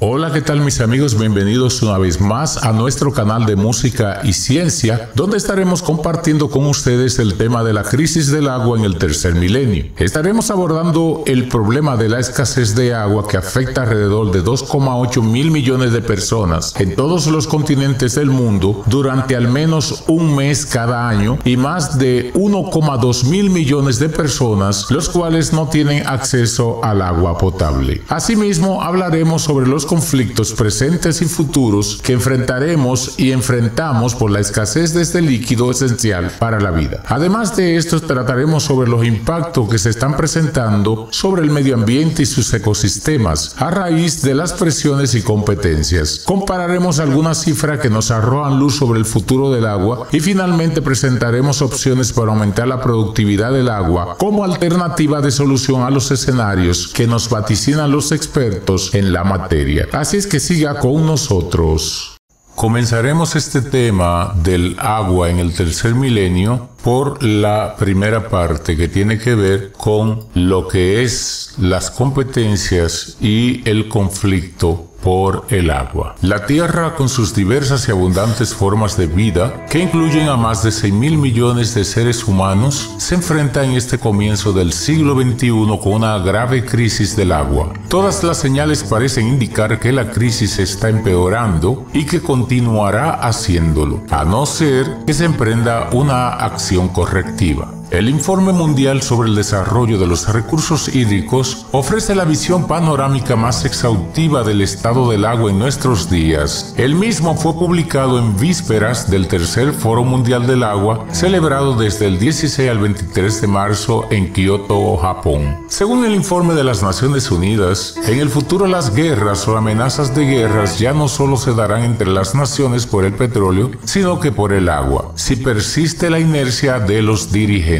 Hola, ¿qué tal mis amigos? Bienvenidos una vez más a nuestro canal de música y ciencia, donde estaremos compartiendo con ustedes el tema de la crisis del agua en el tercer milenio. Estaremos abordando el problema de la escasez de agua que afecta alrededor de 2,8 mil millones de personas en todos los continentes del mundo durante al menos un mes cada año y más de 1,2 mil millones de personas los cuales no tienen acceso al agua potable. Asimismo, hablaremos sobre los conflictos presentes y futuros que enfrentaremos y enfrentamos por la escasez de este líquido esencial para la vida. Además de esto, trataremos sobre los impactos que se están presentando sobre el medio ambiente y sus ecosistemas a raíz de las presiones y competencias. Compararemos algunas cifras que nos arrojan luz sobre el futuro del agua y finalmente presentaremos opciones para aumentar la productividad del agua como alternativa de solución a los escenarios que nos vaticinan los expertos en la materia. Así es que siga con nosotros. Comenzaremos este tema del agua en el tercer milenio por la primera parte, que tiene que ver con lo que es las competencias y el conflicto por el agua. La Tierra, con sus diversas y abundantes formas de vida, que incluyen a más de 6.000 millones de seres humanos, se enfrenta en este comienzo del siglo XXI con una grave crisis del agua. Todas las señales parecen indicar que la crisis está empeorando y que continuará haciéndolo, a no ser que se emprenda una acción correctiva. El Informe Mundial sobre el Desarrollo de los Recursos Hídricos ofrece la visión panorámica más exhaustiva del estado del agua en nuestros días. El mismo fue publicado en vísperas del tercer Foro Mundial del Agua, celebrado desde el 16 al 23 de marzo en Kioto, Japón. Según el informe de las Naciones Unidas, en el futuro las guerras o amenazas de guerras ya no solo se darán entre las naciones por el petróleo, sino que por el agua, si persiste la inercia de los dirigentes.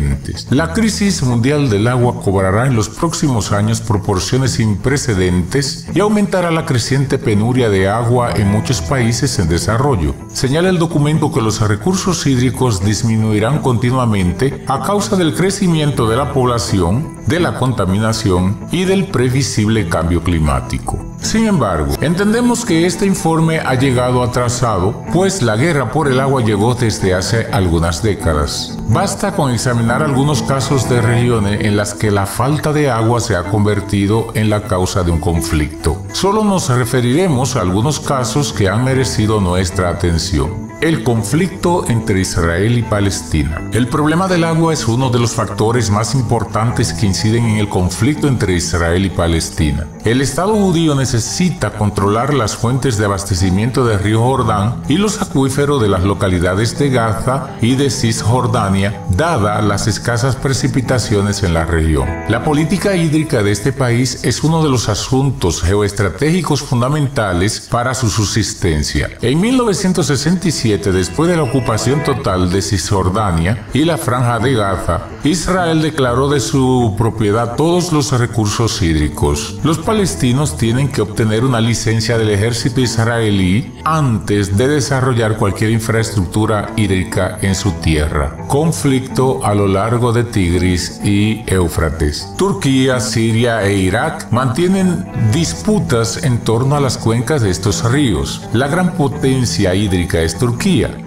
La crisis mundial del agua cobrará en los próximos años proporciones sin precedentes y aumentará la creciente penuria de agua en muchos países en desarrollo. Señala el documento que los recursos hídricos disminuirán continuamente a causa del crecimiento de la población, de la contaminación y del previsible cambio climático. Sin embargo, entendemos que este informe ha llegado atrasado, pues la guerra por el agua llegó desde hace algunas décadas. Basta con examinar algunos casos de regiones en las que la falta de agua se ha convertido en la causa de un conflicto. Solo nos referiremos a algunos casos que han merecido nuestra atención. El conflicto entre Israel y Palestina. El problema del agua es uno de los factores más importantes que inciden en el conflicto entre Israel y Palestina. El Estado judío necesita controlar las fuentes de abastecimiento del río Jordán y los acuíferos de las localidades de Gaza y de Cisjordania, dadas las escasas precipitaciones en la región. La política hídrica de este país es uno de los asuntos geoestratégicos fundamentales para su subsistencia. En 1967, después de la ocupación total de Cisjordania y la Franja de Gaza, Israel declaró de su propiedad todos los recursos hídricos. Los palestinos tienen que obtener una licencia del ejército israelí antes de desarrollar cualquier infraestructura hídrica en su tierra. Conflicto a lo largo de Tigris y Éufrates. Turquía, Siria e Irak mantienen disputas en torno a las cuencas de estos ríos. La gran potencia hídrica es Turquía.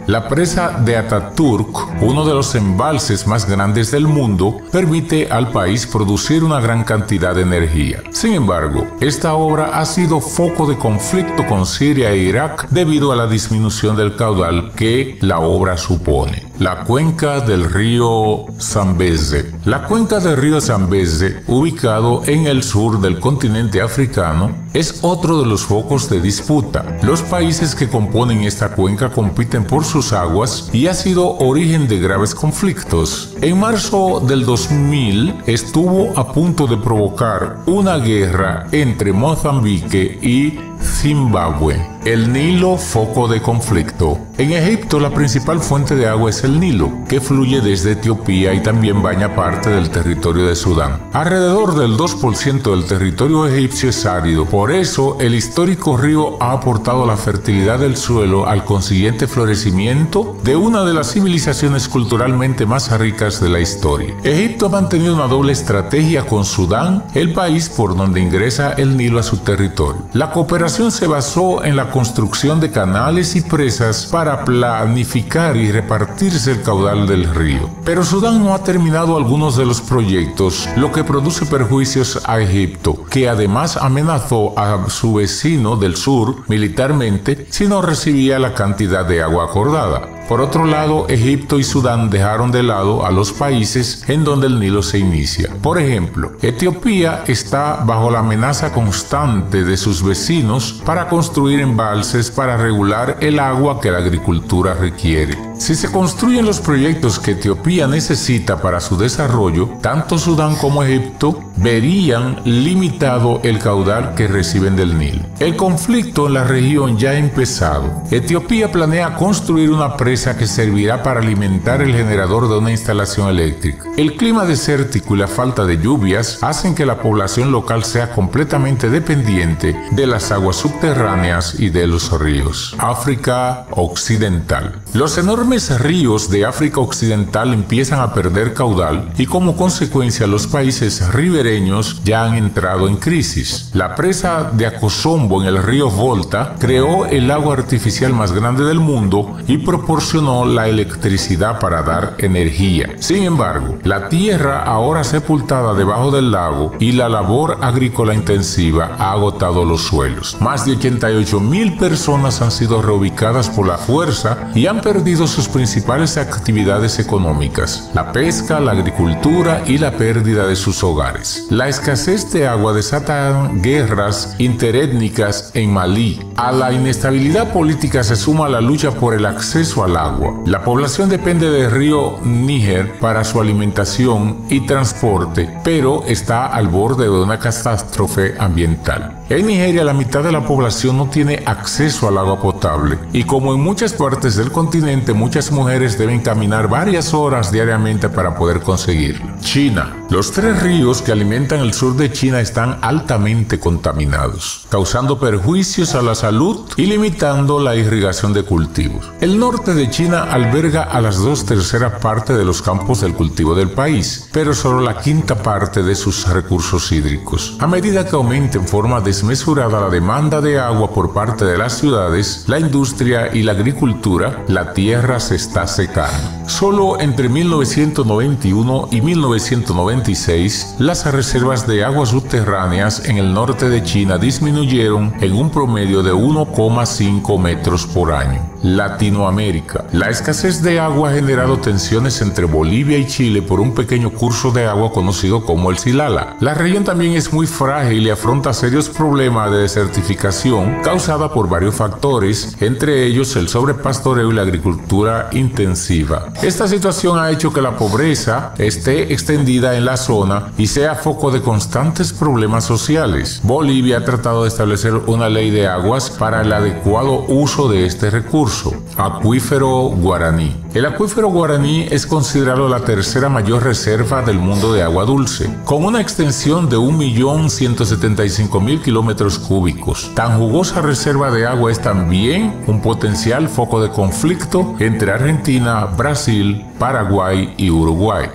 La presa de Ataturk, uno de los embalses más grandes del mundo, permite al país producir una gran cantidad de energía. Sin embargo, esta obra ha sido foco de conflicto con Siria e Irak debido a la disminución del caudal que la obra supone. La cuenca del río Zambeze. La cuenca del río Zambeze, ubicado en el sur del continente africano, es otro de los focos de disputa. Los países que componen esta cuenca compiten por sus aguas y ha sido origen de graves conflictos. En marzo del 2000 estuvo a punto de provocar una guerra entre Mozambique y Zimbabue. El Nilo, foco de conflicto. En Egipto, la principal fuente de agua es el Nilo, que fluye desde Etiopía y también baña parte del territorio de Sudán. Alrededor del 2% del territorio egipcio es árido. Por eso, el histórico río ha aportado la fertilidad del suelo al consiguiente florecimiento de una de las civilizaciones culturalmente más ricas de la historia. Egipto ha mantenido una doble estrategia con Sudán, el país por donde ingresa el Nilo a su territorio. La cooperación se basó en la construcción de canales y presas para planificar y repartirse el caudal del río. Pero Sudán no ha terminado algunos de los proyectos, lo que produce perjuicios a Egipto, que además amenazó a su vecino del sur militarmente si no recibía la cantidad de agua acordada. Por otro lado, Egipto y Sudán dejaron de lado a los países en donde el Nilo se inicia. Por ejemplo, Etiopía está bajo la amenaza constante de sus vecinos para construir embalses para regular el agua que la agricultura requiere. Si se construyen los proyectos que Etiopía necesita para su desarrollo, tanto Sudán como Egipto verían limitado el caudal que reciben del Nilo. El conflicto en la región ya ha empezado. Etiopía planea construir una presa que servirá para alimentar el generador de una instalación eléctrica. El clima desértico y la falta de lluvias hacen que la población local sea completamente dependiente de las aguas subterráneas y de los ríos. África Occidental. Los enormes ríos de África Occidental empiezan a perder caudal y como consecuencia los países ribereños ya han entrado en crisis. La presa de Akosombo en el río Volta creó el agua artificial más grande del mundo y proporcionó la electricidad para dar energía. Sin embargo, la tierra ahora sepultada debajo del lago y la labor agrícola intensiva ha agotado los suelos. Más de 88,000 personas han sido reubicadas por la fuerza y han perdido sus principales actividades económicas, la pesca, la agricultura y la pérdida de sus hogares. La escasez de agua desata guerras interétnicas en Malí. A la inestabilidad política se suma la lucha por el acceso al agua. La población depende del río Níger para su alimentación y transporte, pero está al borde de una catástrofe ambiental. En Nigeria, la mitad de la población no tiene acceso al agua potable y como en muchas partes del continente, muchas mujeres deben caminar varias horas diariamente para poder conseguirlo. China. Los 3 ríos que alimentan el sur de China están altamente contaminados, causando perjuicios a la salud y limitando la irrigación de cultivos. El norte de China alberga a las 2/3 partes de los campos del cultivo del país, pero solo la 1/5 parte de sus recursos hídricos. A medida que aumenta en forma desmesurada la demanda de agua por parte de las ciudades, la industria y la agricultura, la tierra se está secando. Solo entre 1991 y 1996, las reservas de aguas subterráneas en el norte de China disminuyeron en un promedio de 1,5 metros por año. Latinoamérica. La escasez de agua ha generado tensiones entre Bolivia y Chile por un pequeño curso de agua conocido como el Silala. La región también es muy frágil y afronta serios problemas de desertificación causada por varios factores, entre ellos el sobrepastoreo y la agricultura intensiva. Esta situación ha hecho que la pobreza esté extendida en la zona y sea foco de constantes problemas sociales. Bolivia ha tratado de establecer una ley de aguas para el adecuado uso de este recurso. Acuífero Guaraní. El acuífero Guaraní es considerado la tercera mayor reserva del mundo de agua dulce, con una extensión de 1.175.000 kilómetros cúbicos. Tan jugosa reserva de agua es también un potencial foco de conflicto entre Argentina, Brasil, Paraguay y Uruguay.